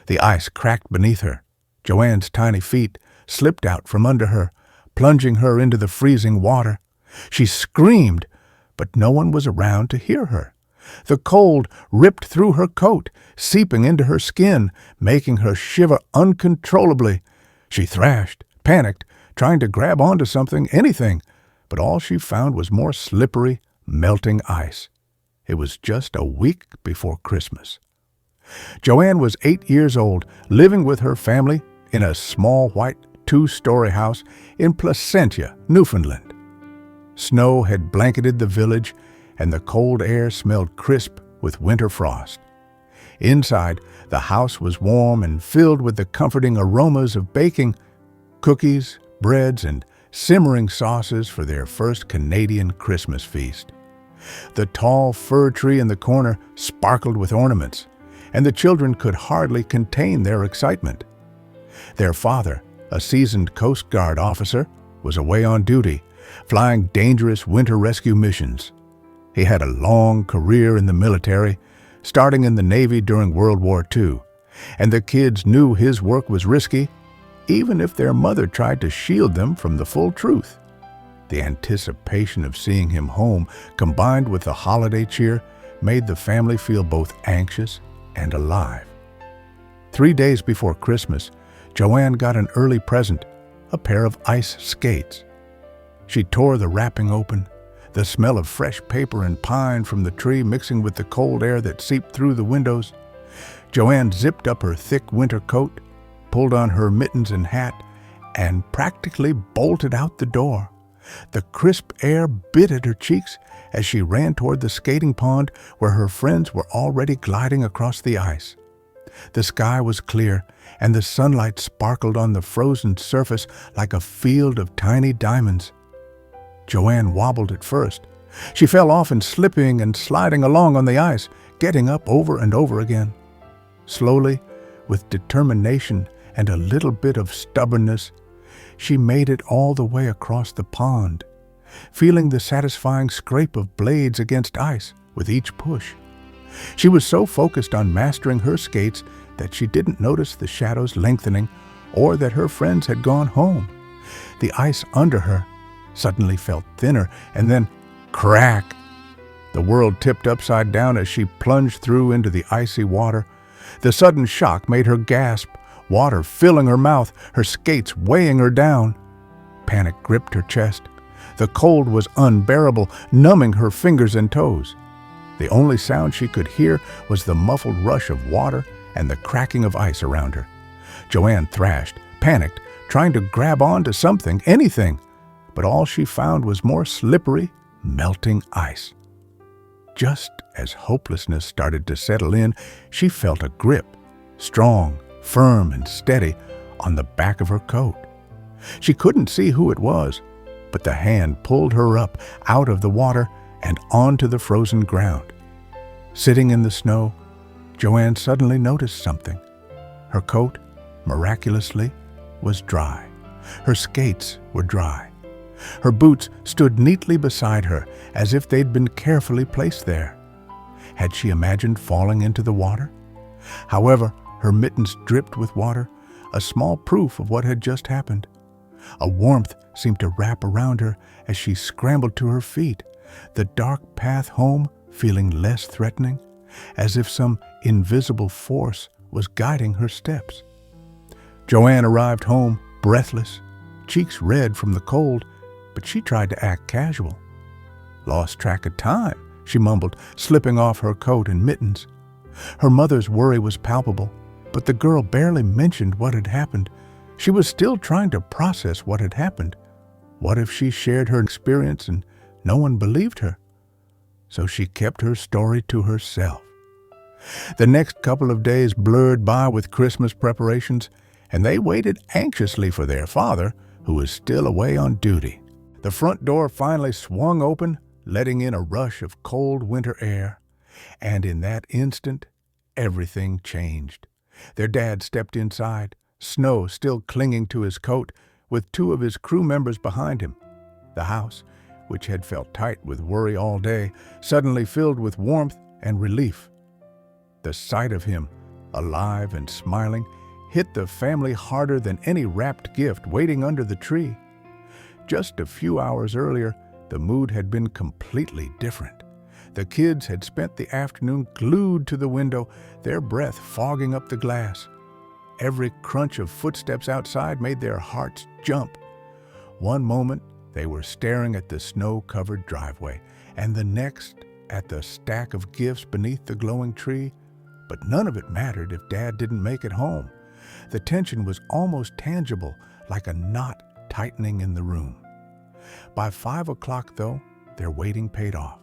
The ice cracked beneath her. Joanne's tiny feet slipped out from under her, plunging her into the freezing water. She screamed, but no one was around to hear her. The cold ripped through her coat, seeping into her skin, making her shiver uncontrollably. She thrashed, panicked, trying to grab onto something, anything, but all she found was more slippery, melting ice. It was just a week before Christmas. Joanne was 8 years old, living with her family in a small white 2-story house in Placentia, Newfoundland. Snow had blanketed the village, and the cold air smelled crisp with winter frost. Inside, the house was warm and filled with the comforting aromas of baking, cookies, breads, and simmering sauces for their first Canadian Christmas feast. The tall fir tree in the corner sparkled with ornaments, and the children could hardly contain their excitement. Their father, a seasoned Coast Guard officer, was away on duty, flying dangerous winter rescue missions. He had a long career in the military, starting in the Navy during World War II, and the kids knew his work was risky, even if their mother tried to shield them from the full truth. The anticipation of seeing him home, combined with the holiday cheer, made the family feel both anxious and alive. 3 days before Christmas, Joanne got an early present, a pair of ice skates. She tore the wrapping open, the smell of fresh paper and pine from the tree mixing with the cold air that seeped through the windows. Joanne zipped up her thick winter coat, pulled on her mittens and hat, and practically bolted out the door. The crisp air bit at her cheeks as she ran toward the skating pond where her friends were already gliding across the ice. The sky was clear, and the sunlight sparkled on the frozen surface like a field of tiny diamonds. Joanne wobbled at first. She fell often slipping and sliding along on the ice, getting up over and over again. Slowly, with determination and a little bit of stubbornness, she made it all the way across the pond, feeling the satisfying scrape of blades against ice with each push. She was so focused on mastering her skates that she didn't notice the shadows lengthening or that her friends had gone home. The ice under her suddenly felt thinner, and then crack! The world tipped upside down as she plunged through into the icy water. The sudden shock made her gasp, water filling her mouth, her skates weighing her down. Panic gripped her chest. The cold was unbearable, numbing her fingers and toes. The only sound she could hear was the muffled rush of water and the cracking of ice around her. Joanne thrashed, panicked, trying to grab on to something, anything, but all she found was more slippery, melting ice. Just as hopelessness started to settle in, she felt a grip, strong, firm, and steady, on the back of her coat. She couldn't see who it was, but the hand pulled her up out of the water and onto the frozen ground. Sitting in the snow, Joanne suddenly noticed something. Her coat, miraculously, was dry. Her skates were dry. Her boots stood neatly beside her, as if they'd been carefully placed there. Had she imagined falling into the water? However, her mittens dripped with water, a small proof of what had just happened. A warmth seemed to wrap around her as she scrambled to her feet, the dark path home feeling less threatening, as if some invisible force was guiding her steps. Joanne arrived home, breathless, cheeks red from the cold, but she tried to act casual. "Lost track of time," she mumbled, slipping off her coat and mittens. Her mother's worry was palpable, but the girl barely mentioned what had happened. She was still trying to process what had happened. What if she shared her experience and no one believed her? So she kept her story to herself. The next couple of days blurred by with Christmas preparations, and they waited anxiously for their father, who was still away on duty. The front door finally swung open, letting in a rush of cold winter air, and in that instant, everything changed. Their dad stepped inside, snow still clinging to his coat, with 2 of his crew members behind him. The house, which had felt tight with worry all day, suddenly filled with warmth and relief. The sight of him, alive and smiling, hit the family harder than any wrapped gift waiting under the tree. Just a few hours earlier, the mood had been completely different. The kids had spent the afternoon glued to the window, their breath fogging up the glass. Every crunch of footsteps outside made their hearts jump. One moment, they were staring at the snow-covered driveway, and the next, at the stack of gifts beneath the glowing tree. But none of it mattered if Dad didn't make it home. The tension was almost tangible, like a knot tightening in the room. By 5 o'clock, though, their waiting paid off.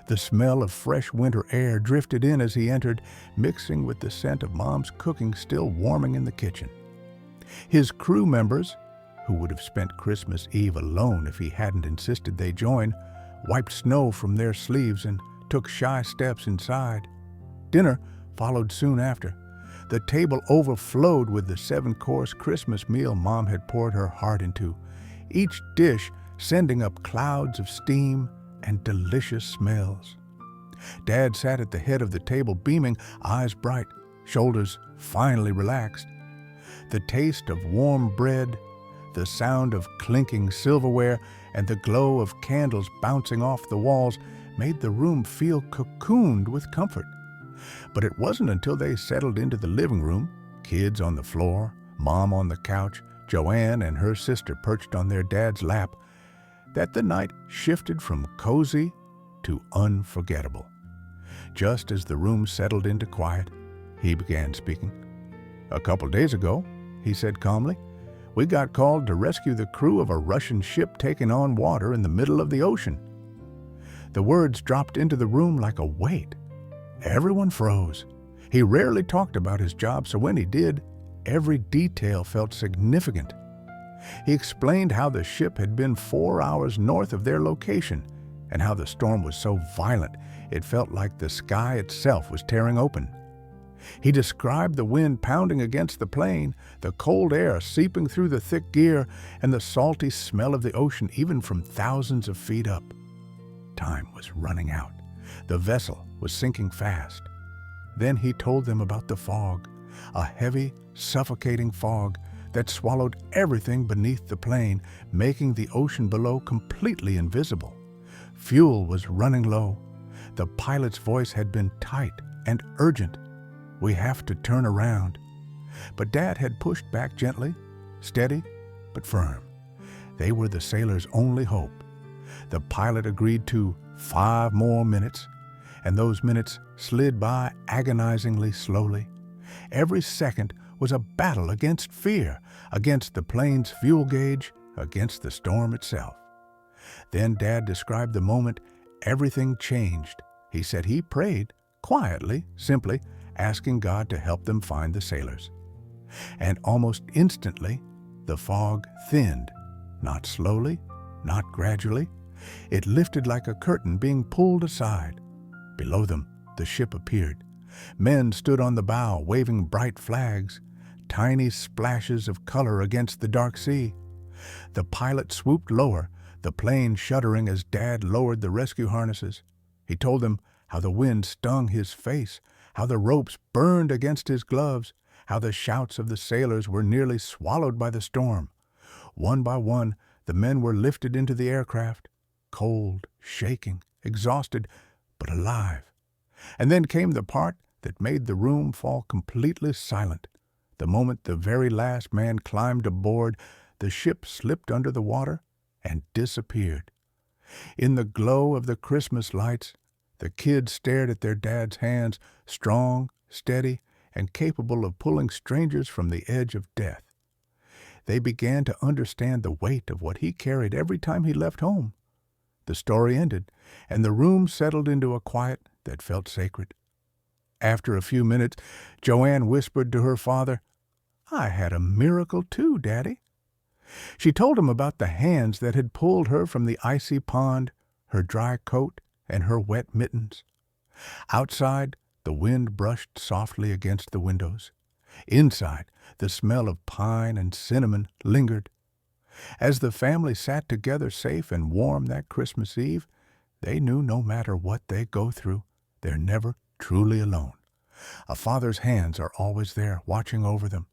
The smell of fresh winter air drifted in as he entered, mixing with the scent of Mom's cooking still warming in the kitchen. His crew members, who would have spent Christmas Eve alone if he hadn't insisted they join, wiped snow from their sleeves and took shy steps inside. Dinner followed soon after. The table overflowed with the 7-course Christmas meal Mom had poured her heart into, each dish sending up clouds of steam and delicious smells. Dad sat at the head of the table beaming, eyes bright, shoulders finally relaxed. The taste of warm bread, the sound of clinking silverware, and the glow of candles bouncing off the walls made the room feel cocooned with comfort. But it wasn't until they settled into the living room, kids on the floor, Mom on the couch, Joanne and her sister perched on their dad's lap, that the night shifted from cozy to unforgettable. Just as the room settled into quiet, he began speaking. "A couple days ago," he said calmly, "we got called to rescue the crew of a Russian ship taking on water in the middle of the ocean." The words dropped into the room like a weight. Everyone froze. He rarely talked about his job, so when he did, every detail felt significant. He explained how the ship had been 4 hours north of their location and how the storm was so violent it felt like the sky itself was tearing open. He described the wind pounding against the plane, the cold air seeping through the thick gear, and the salty smell of the ocean even from thousands of feet up. Time was running out. The vessel was sinking fast. Then he told them about the fog, a heavy, suffocating fog that swallowed everything beneath the plane, making the ocean below completely invisible. Fuel was running low. The pilot's voice had been tight and urgent. "We have to turn around." But Dad had pushed back gently, steady but firm. They were the sailors' only hope. The pilot agreed to 5 more minutes, and those minutes slid by agonizingly slowly. Every second was a battle against fear, against the plane's fuel gauge, against the storm itself. Then Dad described the moment everything changed. He said he prayed, quietly, simply, asking God to help them find the sailors. And almost instantly, the fog thinned, not slowly, not gradually. It lifted like a curtain being pulled aside. Below them, the ship appeared. Men stood on the bow, waving bright flags, tiny splashes of color against the dark sea. The pilot swooped lower, the plane shuddering as Dad lowered the rescue harnesses. He told them how the wind stung his face, how the ropes burned against his gloves, how the shouts of the sailors were nearly swallowed by the storm. One by one, the men were lifted into the aircraft, cold, shaking, exhausted, but alive. And then came the part that made the room fall completely silent. The moment the very last man climbed aboard, the ship slipped under the water and disappeared. In the glow of the Christmas lights, the kids stared at their dad's hands, strong, steady, and capable of pulling strangers from the edge of death. They began to understand the weight of what he carried every time he left home. The story ended, and the room settled into a quiet that felt sacred. After a few minutes, Joanne whispered to her father, "I had a miracle too, Daddy." She told him about the hands that had pulled her from the icy pond, her dry coat, and her wet mittens. Outside, the wind brushed softly against the windows. Inside, the smell of pine and cinnamon lingered. As the family sat together safe and warm that Christmas Eve, they knew no matter what they go through, they're never truly alone. A father's hands are always there, watching over them.